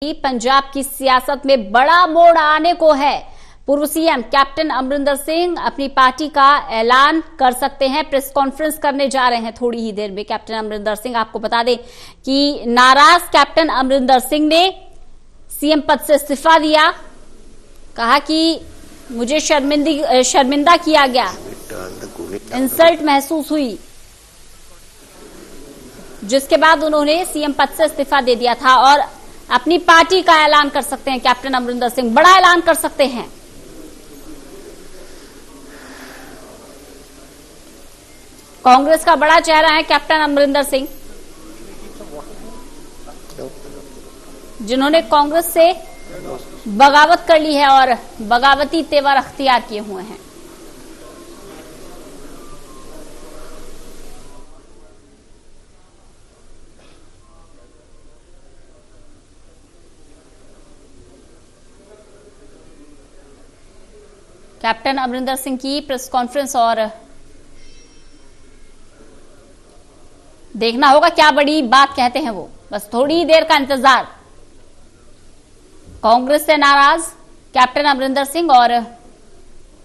पंजाब की सियासत में बड़ा मोड़ आने को है। पूर्व सीएम कैप्टन अमरिंदर सिंह अपनी पार्टी का ऐलान कर सकते हैं। प्रेस कॉन्फ्रेंस करने जा रहे हैं थोड़ी ही देर में कैप्टन अमरिंदर सिंह। आपको बता दें कि नाराज कैप्टन अमरिंदर सिंह ने सीएम पद से इस्तीफा दिया। कहा कि मुझे शर्मिंदा किया गया, इंसल्ट महसूस हुई, जिसके बाद उन्होंने सीएम पद से इस्तीफा दे दिया था और अपनी पार्टी का ऐलान कर सकते हैं। कैप्टन अमरिंदर सिंह बड़ा ऐलान कर सकते हैं। कांग्रेस का बड़ा चेहरा है कैप्टन अमरिंदर सिंह, जिन्होंने कांग्रेस से बगावत कर ली है और बगावती तेवर अख्तियार किए हुए हैं। कैप्टन अमरिंदर सिंह की प्रेस कॉन्फ्रेंस और देखना होगा क्या बड़ी बात कहते हैं वो। बस थोड़ी देर का इंतजार। कांग्रेस से नाराज कैप्टन अमरिंदर सिंह और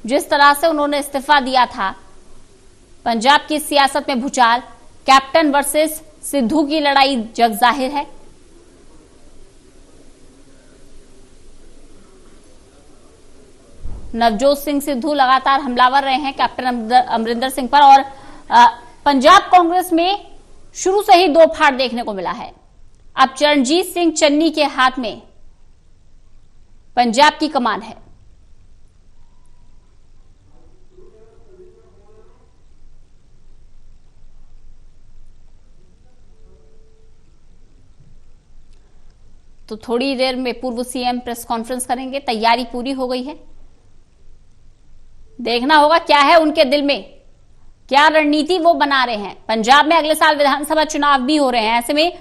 जिस तरह से उन्होंने इस्तीफा दिया था, पंजाब की सियासत में भूचाल। कैप्टन वर्सेस सिद्धू की लड़ाई जग जाहिर है। नवजोत सिंह सिद्धू लगातार हमलावर रहे हैं कैप्टन अमरिंदर सिंह पर और पंजाब कांग्रेस में शुरू से ही दो फाड़ देखने को मिला है। अब चरणजीत सिंह चन्नी के हाथ में पंजाब की कमान है। तो थोड़ी देर में पूर्व सीएम प्रेस कॉन्फ्रेंस करेंगे। तैयारी पूरी हो गई है। देखना होगा क्या है उनके दिल में, क्या रणनीति वो बना रहे हैं। पंजाब में अगले साल विधानसभा चुनाव भी हो रहे हैं। ऐसे में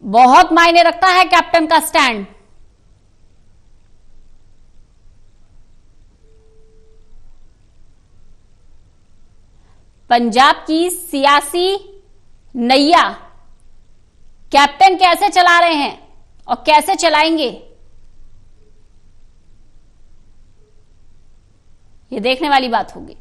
बहुत मायने रखता है कैप्टन का स्टैंड। पंजाब की सियासी नैया कैप्टन कैसे चला रहे हैं और कैसे चलाएंगे, ये देखने वाली बात होगी।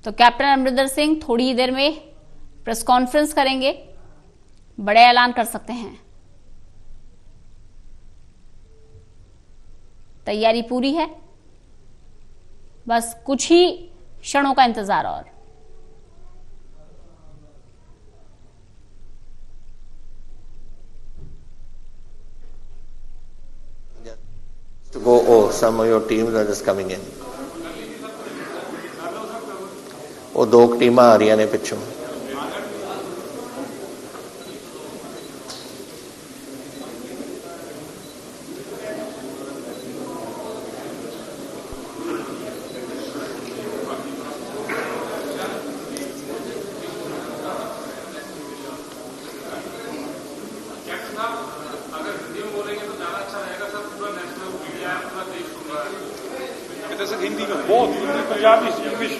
तो कैप्टन अमरिंदर सिंह थोड़ी ही देर में प्रेस कॉन्फ्रेंस करेंगे, बड़े ऐलान कर सकते हैं। तैयारी पूरी है, बस कुछ ही क्षणों का इंतजार और। To go, oh, some of your teams are just coming in. ਉਹ ਦੋ ਟੀਮਾਂ ਆ ਰਹੀਆਂ ਨੇ ਪਿੱਛੋਂ। हिंदी में बहुत, पंजाबी, इंग्लिश,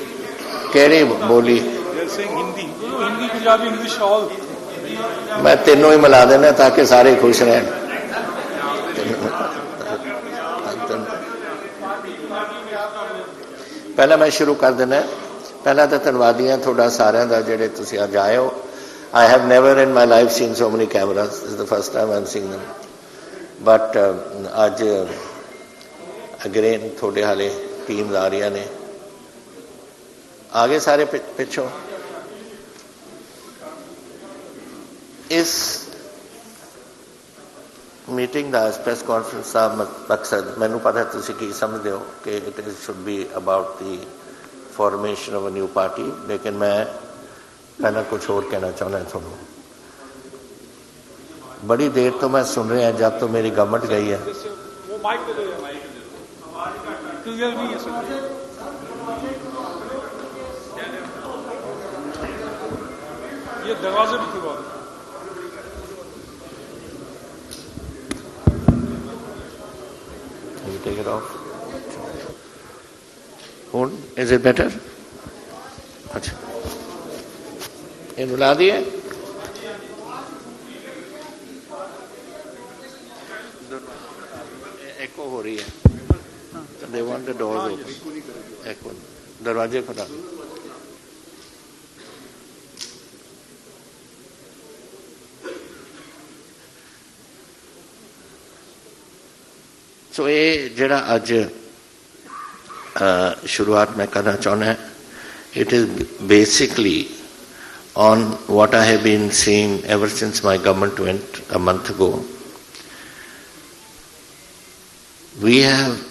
ਕਿਹੜੀ ਬੋਲੀ? Hindi, Punjabi, English all. मैं तीनों ही मिला देना ताकि सारे खुश रहें। पहला मैं शुरू कर देना। पहला तो धन्यवादी हाँ थोड़ा सारे का जेडे तुसी अज आए हो। I have never in my life seen so many cameras. This is the first time I am seeing them, but अज अगेन थोड़े हाले टीम्स आ रही ने। आगे सारे पिछों। इस मीटिंग का प्रेस कॉन्फ्रेंस का मकसद मैनू पता तुसी की समझते हो कि it is should be about the formation of a new party, लेकिन मैं पहला कुछ और कहना चाहना थोड़ा। बड़ी देर तो मैं सुन रहा जब तो मेरी गवर्नमेंट गई है। ये दरवाजे भी खुलवा दो। take it off. Is it better? अच्छा, ये बुला दिए? एको हो रही है. They want the doors open. एको, दरवाजे खुला. सो ये जड़ा अज शुरुआत मैं करना चाहना, it is basically on what I have been seeing ever since my government went a month ago. We have,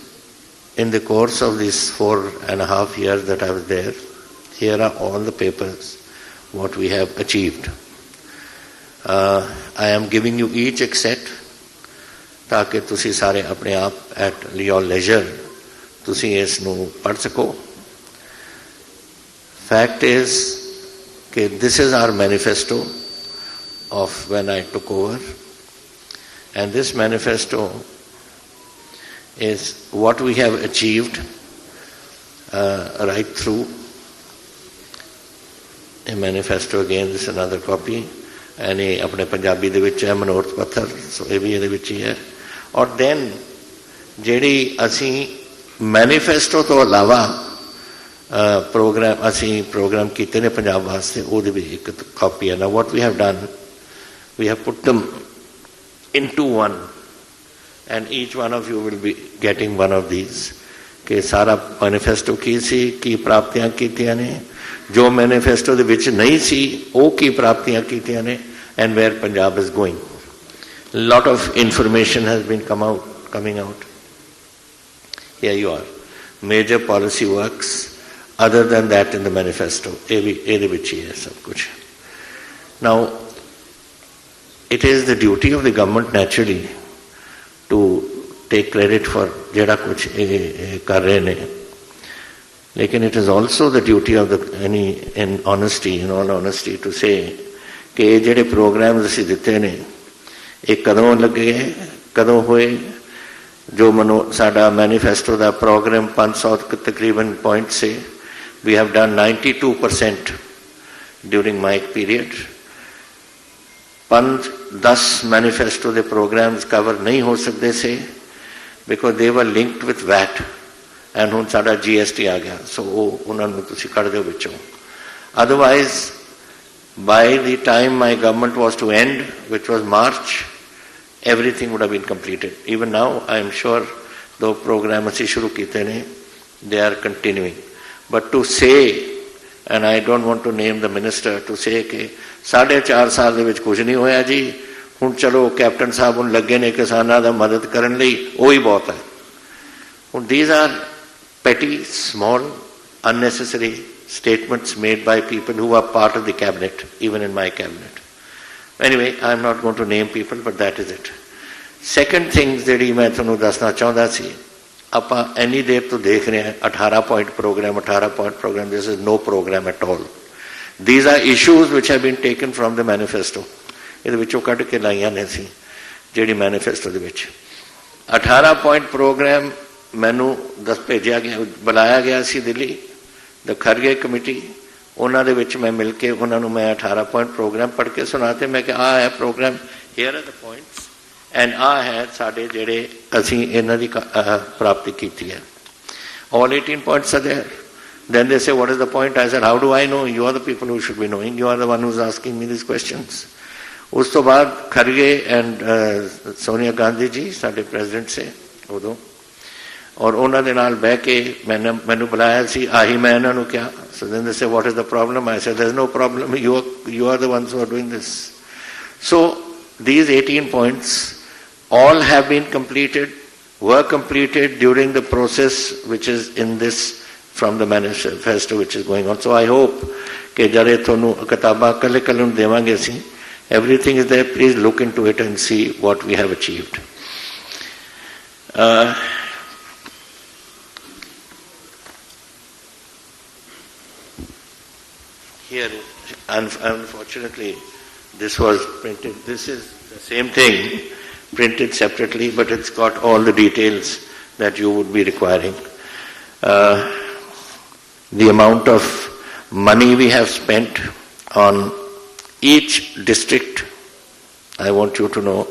in the course of these 4.5 years that I was there, here are all the papers, what we have achieved. I am giving you each except ताकि तुसी सारे अपने आप at your leisure तुसी इसनू पढ़ सको. Fact is that this is our manifesto of when I took over, and this manifesto is what we have achieved right through. A manifesto, again, this is another copy, and ये अपने पंजाबी दे विच है, मनोरथ पत्थर, so ये भी इहदे विच ही है. और then ਜਿਹੜੀ ਅਸੀਂ मैनिफेस्टो तो अलावा प्रोग्राम कीते ने पंजाब वास्ते, ਉਹਦੀ भी एक कॉपी है. Now what we have done, we have put them into one, and each one of you will be getting one of these. कि सारा मैनिफेस्टो की सी, की प्राप्तियां कीतियां ने, जो मैनिफेस्टो दे विच नहीं सी वो की प्राप्तियां कीतियां ने, and where Punjab is going. Lot of information has been coming out. Here you are. Major policy works other than that in the manifesto. ਇਹਦੇ ਵਿੱਚ ਹੀ ਹੈ ਸਭ ਕੁਝ. Now, it is the duty of the government naturally to take credit for ਜਿਹੜਾ ਕੁਝ ਇਹ ਕਰ ਰਹੇ ਨੇ. लेकिन it is also the duty of in all honesty to say कि ਇਹ ਜਿਹੜੇ ਪ੍ਰੋਗਰਾਮਸ ਅਸੀਂ ਦਿੱਤੇ ਨੇ ਇਹ ਕਦੋਂ ਲੱਗੇ, ਕਦੋਂ ਹੋਏ. जो साडा मैनिफेस्टो का प्रोग्राम 500 तकरीबन पॉइंट से we have done 92% during my period. 10 manifesto के प्रोग्राम्स कवर नहीं हो सकते से because they were linked with VAT, and हुण साडा GST आ गया, सो उन्होंने तुसीं कढ़ दिओ विचों. Otherwise by the time my government was to end, which was March, everything would have been completed. Even now, I am sure, though program ਅਸੀਂ ਸ਼ੁਰੂ ਕੀਤੇ ਨੇ, they are continuing. But to say, and I don't want to name the minister, to say कि 4.5 ਸਾਲ ਦੇ ਵਿੱਚ ਕੁਝ ਨਹੀਂ ਹੋਇਆ ਜੀ, ਹੁਣ ਚਲੋ ਕੈਪਟਨ ਸਾਹਿਬ ਹੁਣ ਲੱਗੇ ਨੇ ਕਿਸਾਨਾਂ ਦਾ ਮਦਦ ਕਰਨ ਲਈ, ਉਹ ਹੀ ਬਹੁਤ ਹੈ. ਹੁਣ these are petty, small, unnecessary statements made by people who are part of the cabinet, even in my cabinet. Anyway, I am not going to name people, but that is it. Second thing ਜਿਹੜੀ ਮੈਂ ਤੁਹਾਨੂੰ ਦੱਸਣਾ ਚਾਹੁੰਦਾ ਸੀ, ਆਪਾਂ ਇੰਨੀ ਦੇਰ ਤੋਂ ਦੇਖ ਰਹੇ ਹਾਂ 18 point program, this is no program at all. These are issues which have been taken from the manifesto. ਇਹਦੇ ਵਿੱਚੋਂ ਕੱਢ ਕੇ ਲਾਈਆਂ ਨੇ ਸੀ ਜਿਹੜੀ ਮੈਨੀਫੈਸਟੋ ਦੇ ਵਿੱਚ. 18 point program ਮੈਨੂੰ ਭੇਜਿਆ ਗਿਆ, ਬੁਲਾਇਆ ਗਿਆ ਸੀ ਦਿੱਲੀ, ਦ ਖਰਗੇ ਕਮੇਟੀ, ਉਹਨਾਂ ਦੇ ਵਿੱਚ ਮੈਂ ਮਿਲ ਕੇ ਉਹਨਾਂ ਨੂੰ ਮੈਂ 18 point program ਪੜ੍ਹ ਕੇ ਸੁਣਾਤੇ. ਮੈਂ ਕਿਹਾ ਆਹ ਹੈ programme, here are the points, and ਆਹ ਹੈ ਸਾਡੇ ਜਿਹੜੇ ਅਸੀਂ ਇਹਨਾਂ ਦੀ ਪ੍ਰਾਪਤੀ ਕੀਤੀ ਹੈ. All 18 points are there. Then they say, what is the point? I said, how do I know? You are the people who should be knowing. You are the one who is asking me these questions. ਉਸ ਤੋਂ ਬਾਅਦ Kharge and Sonia Gandhi ji ਸਾਡੇ president ਸੇ ਉਦੋਂ, ਔਰ ਉਹਨਾਂ ਦੇ ਨਾਲ ਬਹਿ ਕੇ ਮੈਨੂੰ ਬੁਲਾਇਆ ਸੀ. ਆਹੀ ਮੈਂ ਇਹਨਾਂ ਨੂੰ ਕਿਹਾ. So then they say, what is the problem? I said, there's no problem. You are the ones who are doing this. So these 18 points all have been completed, were completed during the process which is in this, from the manifesto which is going on. So I hope ਕਿ ਜਿਹੜੇ ਤੁਹਾਨੂੰ ਕਿਤਾਬਾਂ ਕੱਲੇ ਕੱਲੇ ਨੂੰ ਦੇਵਾਂਗੇ ਅਸੀਂ, everything is there. Please look into it and see what we have achieved. Here, unfortunately, this was printed. This is the same thing, printed separately, but it's got all the details that you would be requiring. the amount of money we have spent on each district, I want you to know.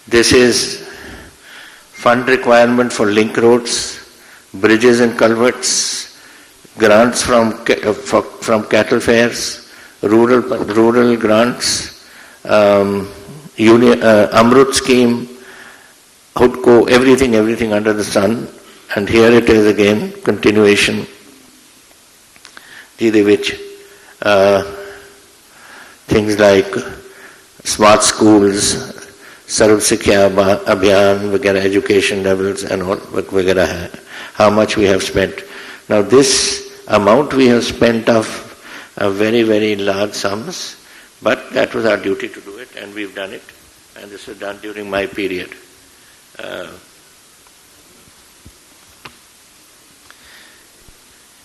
This is fund requirement for link roads, bridges and culverts, grants from cattle fairs, rural grants, Amrut scheme, HUDCO, everything under the sun. And here it is again, continuation. ਜਿਹਦੇ ਵਿੱਚ things like smart schools, Sarv Sikhya Abhiyan, vagara, education levels and all, vagara hai. How much we have spent. Now this amount we have spent of very, very large sums, but that was our duty to do it, and we've done it, and this was done during my period.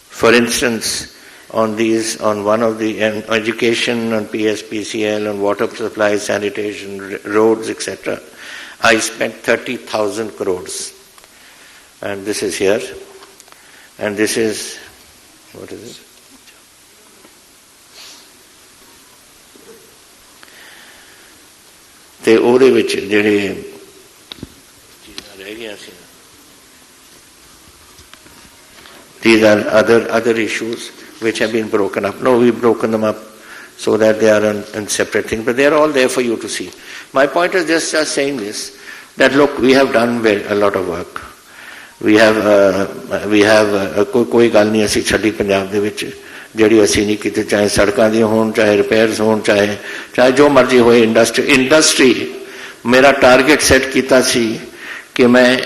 For instance, on one of the education, on PSPCL, on water supply, sanitation, roads, etc., I spent 30,000 crores. And this is here. And this is, what is it? ਤੇ ਉਹਦੇ ਵਿੱਚ ਜਿਹੜੇ ਚੀਜ਼ਾਂ ਰਹਿ ਗਈਆਂ ਸੀ, these are other issues which have been broken up. No, we've broken them up so that they are in separate things, but they are all there for you to see. My point is just saying this, that look, we have done a lot of work. We have ਕੋਈ ਗੱਲ ਨਹੀਂ ਅਸੀਂ ਛੱਡੀ ਪੰਜਾਬ ਦੇ ਵਿੱਚ ਜਿਹੜੀ ਅਸੀਂ ਨਹੀਂ ਕੀਤੀ, ਚਾਹੇ ਸੜਕਾਂ ਦੀ ਹੋਣ, ਚਾਹੇ ਰਿਪੇਅਰਸ ਹੋਣ, ਚਾਹੇ ਜੋ ਮਰਜ਼ੀ ਹੋਏ। ਇੰਡਸਟਰੀ ਮੇਰਾ ਟਾਰਗੇਟ ਸੈੱਟ ਕੀਤਾ ਸੀ ਕਿ ਮੈਂ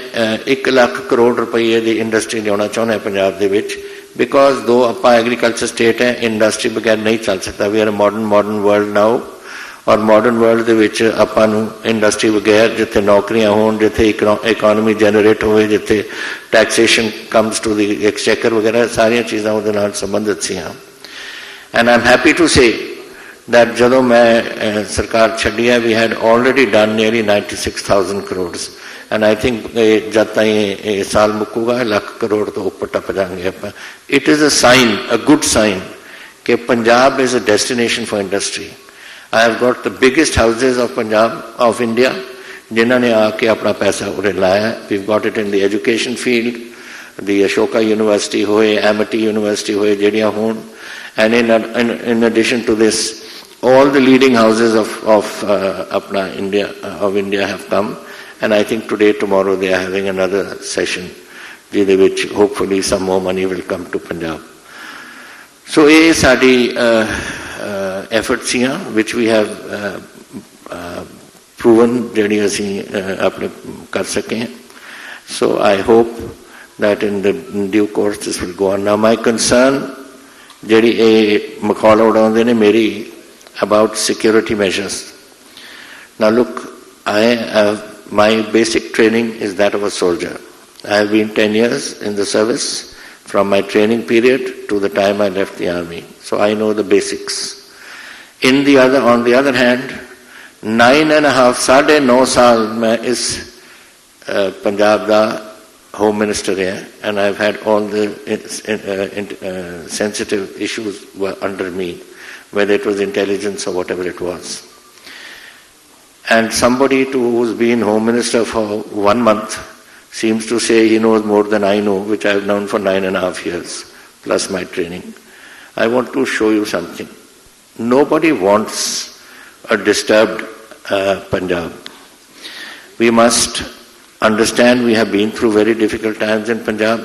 1 ਲੱਖ ਕਰੋੜ ਰੁਪਏ ਦੀ ਇੰਡਸਟਰੀ ਲਿਆਉਣਾ ਚਾਹੁੰਦਾ ਪੰਜਾਬ ਦੇ ਵਿੱਚ, ਬਿਕੋਜ਼ ਦੋ ਆਪਾਂ ਐਗਰੀਕਲਚਰ ਸਟੇਟ ਹੈ, ਇੰਡਸਟਰੀ ਬਗੈਰ ਨਹੀਂ ਚੱਲ ਸਕਦਾ। ਵੀ ਆਰ ਮਾਡਰਨ ਵਰਲਡ ਨਾਓ, ਔਰ ਮਾਡਰਨ ਵਰਲਡ ਦੇ ਵਿੱਚ ਆਪਾਂ ਨੂੰ ਇੰਡਸਟਰੀ ਬਗੈਰ, ਜਿੱਥੇ ਨੌਕਰੀਆਂ ਹੋਣ, ਜਿੱਥੇ ਇਕਨੋਮੀ ਜਨਰੇਟ ਹੋਵੇ, ਜਿੱਥੇ taxation comes to the exchequer ਵਗੈਰਾ, ਸਾਰੀਆਂ ਚੀਜ਼ਾਂ ਉਹਦੇ ਨਾਲ ਸੰਬੰਧਿਤ ਸੀਆਂ। And I am happy to say that ਜਦੋਂ ਮੈਂ ਸਰਕਾਰ ਛੱਡੀ ਹੈ, we had already done nearly 96,000 crores, and I think ਜਦ ਤਾਈਂ ਇਹ ਸਾਲ ਮੁੱਕੂਗਾ 1 ਲੱਖ ਕਰੋੜ ਤੋਂ ਉੱਪਰ ਟੱਪ ਜਾਵਾਂਗੇ ਆਪਾਂ। It is a sign, a good sign, ਕਿ Punjab is a destination for industry. I have got the biggest houses of Punjab, of India, ਜਿਨ੍ਹਾਂ ਨੇ ਆ ਕੇ ਆਪਣਾ ਪੈਸਾ ਉਰੇ ਲਾਇਆ। We've got it in the education field, the Ashoka University ਹੋਏ, Amity University ਹੋਏ, ਜਿਹੜੀਆਂ ਹੋਣ, and in addition to this, all the leading houses of India have come, and I think today, tomorrow they are having another session, which hopefully some more money will come to Punjab. So ਇਹ ਸਾਡੀ efforts here, which we have proven ਜਿਹੜੀ ਅਸੀਂ ਆਪਣੇ ਕਰ ਸਕੇ। So I hope that in due course this will go on. Now my concern ਜਿਹੜੀ ਇਹ ਮਖੌਲ ਉਡਾਉਂਦੇ ਨੇ ਮੇਰੀ about security measures. Now look, my basic training is that of a soldier. I have been 10 years in the service, from my training period to the time I left the army. So I know the basics. On the other hand, 9.5 saal main is Punjab da Home Minister hai, and I've had all the sensitive issues were under me, whether it was intelligence or whatever it was. And somebody who's been Home Minister for 1 month seems to say he knows more than I know, which I've known for 9.5 years, plus my training. I want to show you something. Nobody wants a disturbed Punjab. We must understand we have been through very difficult times in Punjab.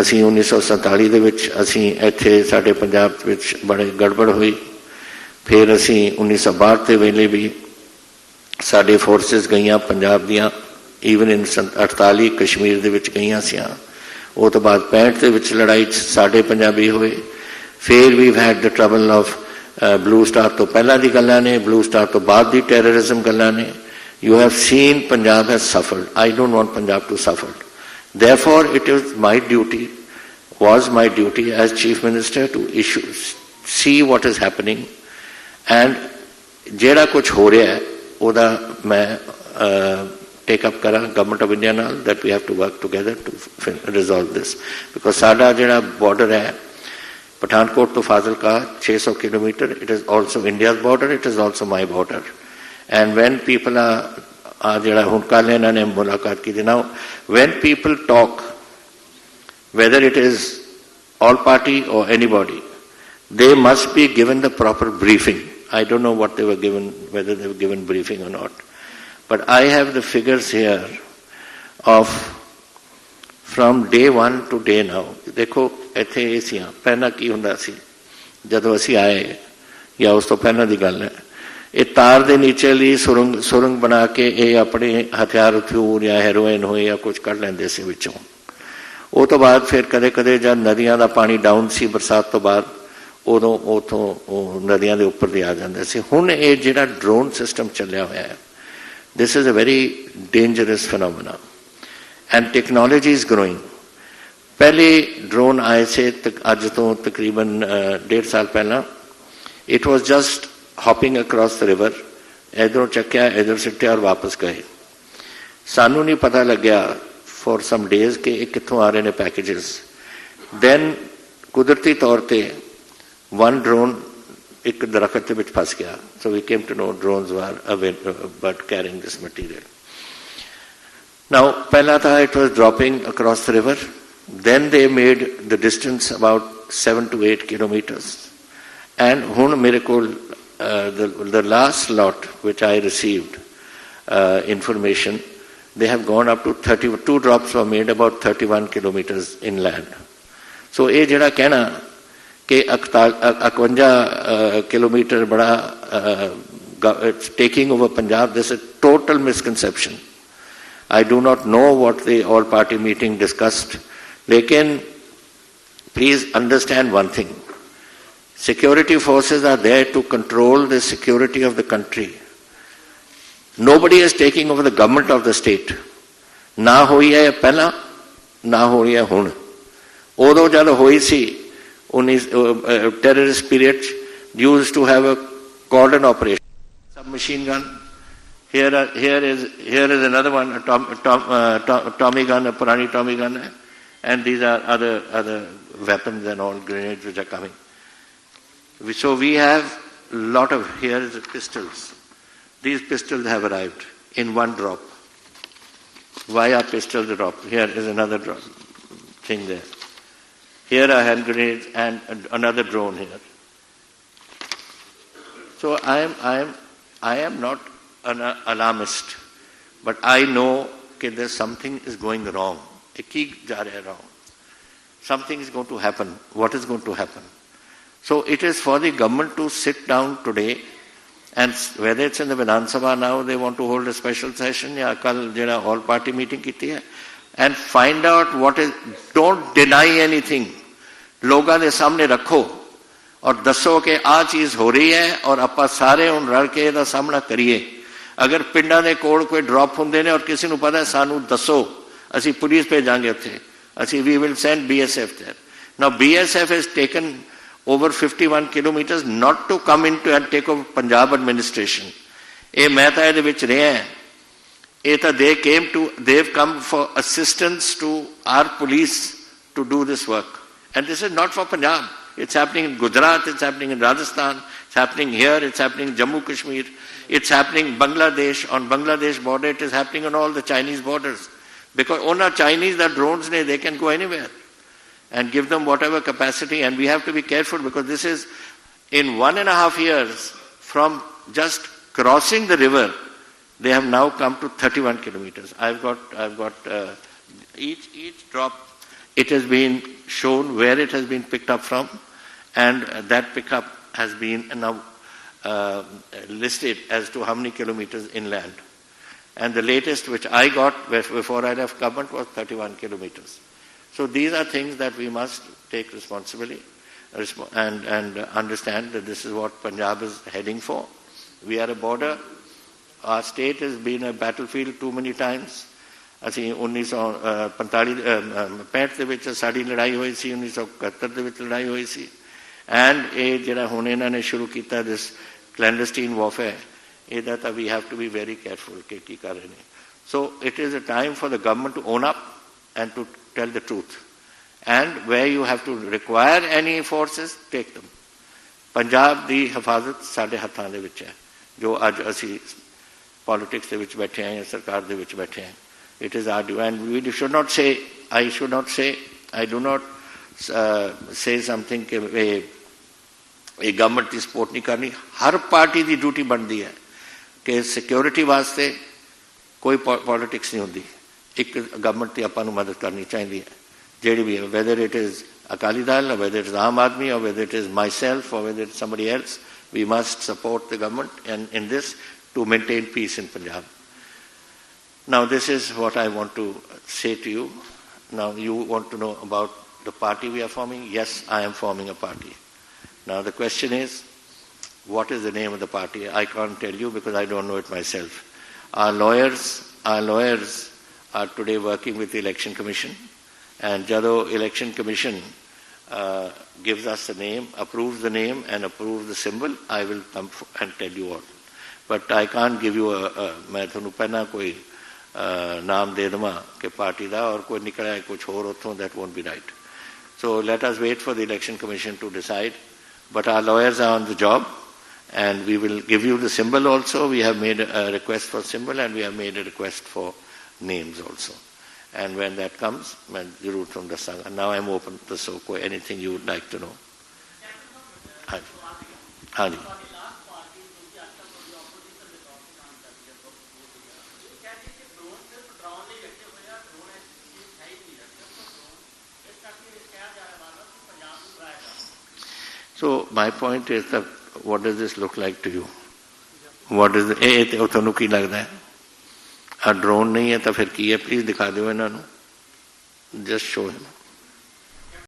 ਅਸੀਂ 1947 ਦੇ ਵਿੱਚ ਅਸੀਂ ਇੱਥੇ ਸਾਡੇ ਪੰਜਾਬ ਵਿੱਚ ਬੜੇ ਗੜਬੜ ਹੋਈ। ਫਿਰ ਅਸੀਂ 1962 ਦੇ ਵੇਲੇ ਵੀ ਸਾਡੇ ਫੋਰਸਿਸ ਗਈਆਂ ਪੰਜਾਬ ਦੀਆਂ, ਈਵਨ ਇਨ 48 ਕਸ਼ਮੀਰ ਦੇ ਵਿੱਚ ਗਈਆਂ ਸੀਆਂ। ਉਹ ਤੋਂ ਬਾਅਦ 65 ਦੇ ਵਿੱਚ ਲੜਾਈ 'ਚ ਸਾਡੇ ਪੰਜਾਬੀ ਹੋਏ। ਫਿਰ ਵੀ had the trouble of Blue Star ਤੋਂ ਪਹਿਲਾਂ ਦੀ ਗੱਲਾਂ ਨੇ, ਬਲੂ ਸਟਾਰ ਤੋਂ ਬਾਅਦ ਦੀ ਟੈਰਰਿਜ਼ਮ ਗੱਲਾਂ ਨੇ। You have seen Punjab has suffered. I don't want Punjab to suffer. Therefore, it was my duty as Chief Minister to see what is happening, and ਜਿਹੜਾ ਕੁਝ ਹੋ ਰਿਹਾ ਹੈ ਉਹਦਾ ਮੈਂ take up करा गवर्नमेंट ऑफ इंडिया नाल that we have to work together to resolve this, because साडा जिहड़ा border है पठानकोट तो Fazilka 600 kilometre, it is also India's border, it is also my border. And when people are जिहड़ा हुण कल इन्हां ने मुलाकात की, now when people talk, whether it is all party or anybody, they must be given the proper briefing. I don't know what they were given, whether they were given briefing or not. But I have the figures here of from day one to day now. देखो इत्थे एसियां पहला की हुंदा सी जदों असीं आए या उस तो पहला दी गल है, ये तार दे नीचे ली सुरंग बना के ये अपने हथियार हथूर या हेरोइन हो या कुछ कढ़ लैंदे सी विचों। वो तो बाद फिर कदे कदे जब नदियां दा पानी डाउन सी बरसात तो बाद उदों उतों नदियां दे उपर दे आ जांदे सी। हुण ये जिहड़ा ड्रोन सिस्टम चलिया होया है, this is a very dangerous phenomena and technology is growing. पहले ड्रोन आए से अज तो तकरीबन 1.5 साल पहला, it was just hopping across the river, इधरों चक्या इधर सिट्टिया और वापस गए। सानू नहीं पता लग्या फॉर सम डेज के कित्थों आ रहे ने पैकेजेस। दैन कुदरती तौर पर वन ड्रोन एक दरख्त के विच फस गया, so we came to know drones were but carrying this material. Now पहला था it was dropping across the river, then they made the distance about 7 to 8 kilometers, and hun mere kol the last lot which I received information, they have gone up to 32 drops were made about 31 kilometers inland. So ye jehda kehna ke 51 kilometer bada it's taking over Punjab, this is a total misconception. I do not know what the all party meeting discussed. Lekin, please understand one thing. Security forces are there to control the security of the country. Nobody is taking over the government of the state. Na hoi hai pehla, na hoi hai hun. Odo jad hoi si, terrorist period used to have a cordon operation. Submachine gun. Here is another one, a Tommy gun, a Purani Tommy gun. And these are other weapons and all grenades which are coming. So we have a lot of, here is pistols. These pistols have arrived in one drop. Why are pistols drop? Here is another drop thing there. Here are hand grenades and another drone here. So I am not an alarmist, but I know that there's something is going wrong. Something is going to happen. What is going to happen? So it is for the government to sit down today, and whether it's in the Vidhan Sabha now, they want to hold a special session, ya kal jehda all party meeting kiti hai, and find out what is, don't deny anything. लोगों के सामने रखो और दसो कि आ चीज हो रही है और आपां सारे हुण रल के इहदा सामना करिए। अगर पिंडां दे कोल कोई ड्रॉप हुंदे ने और किसी नूं पता है सानू दसो, असी पुलिस भेजांगे उत्थे, असी we will send BSF there. Now BSF has taken over 51 kilometers not to come into and take over Punjab administration. ये मैं तो इहदे विच रहा है, ये तो they've come for assistance to our police to do this work. And this is not for Punjab. It's happening in Gujarat, it's happening in Rajasthan, it's happening here, it's happening in Jammu Kashmir, it's happening in Bangladesh, on Bangladesh border, it is happening on all the Chinese borders. Because on our Chinese, the drones, they can go anywhere and give them whatever capacity, and we have to be careful because this is in 1.5 years from just crossing the river, they have now come to 31 kilometers. I've got each drop, it has been shown where it has been picked up from, and that pickup has been now listed as to how many kilometers inland. And the latest which I got before I left government was 31 kilometers. So these are things that we must take responsibility and understand that this is what Punjab is heading for. We are a border. Our state has been a battlefield too many times. ਅਸੀਂ 1965 ਦੇ ਵਿੱਚ ਸਾਡੀ ਲੜਾਈ ਹੋਈ ਸੀ, 1971 ਦੇ ਵਿੱਚ ਲੜਾਈ ਹੋਈ ਸੀ, ਐਂਡ ਇਹ ਜਿਹੜਾ ਹੁਣ ਇਹਨਾਂ ਨੇ ਸ਼ੁਰੂ ਕੀਤਾ ਦਿਸ ਕਲੈਂਡਸਟੀਨ ਵਾਰਫੇਅਰ, ਇਹਦਾ ਤਾਂ ਵੀ have to be very careful ਕਿ ਕੀ ਕਰ ਰਹੇ ਨੇ। So it is a time for the government to own up and to tell the truth. And where you have to require any forces, take them. Punjab दी हिफाजत साढ़े हत्थां दे विच है जो अज असी पॉलिटिक्स दे विच बैठे हैं या सरकार दे विच बैठे हैं. It is our duty, and we should not say, I do not say something कि ये गवर्नमेंट की सपोर्ट नहीं करनी. हर पार्टी की ड्यूटी बनती है कि सिक्योरिटी वास्ते कोई पॉलिटिक्स नहीं होती. एक गवर्नमेंट की आपां नूं मदद करनी चाहिए है जिहड़ी भी है, whether it is Akali Dal or whether it is Aam Aadmi or whether it is myself or whether it is somebody else, we must support the government and in this to maintain peace in Punjab. Now this is what I want to say to you. Now you want to know about the party we are forming. Yes, I am forming a party. Now the question is, what is the name of the party? I can't tell you because I don't know it myself. Our lawyers are today working with the Election Commission, and Jado Election Commission gives us the name, approves the name and approves the symbol, I will come and tell you all. But I can't give you मैं थोनू पहना कोई नाम दे दवा कि party दा और कोई निकल आए कुछ और उतों, that won't be right. So let us wait for the Election Commission to decide. But our lawyers are on the job and we will give you the symbol also. We have made a request for symbol and we have made a request for names also. And when that comes, मैं जरूर तुम दसांगा. Now I am open to so anything you would like to know. हाँ जी. So my point is that what does this look like to you? What is the ਤੁਹਾਨੂੰ ਕੀ ਲੱਗਦਾ ਹੈ? ਆ drone नहीं है तो फिर की है? प्लीज दिखा दो इन्हों. Just show him.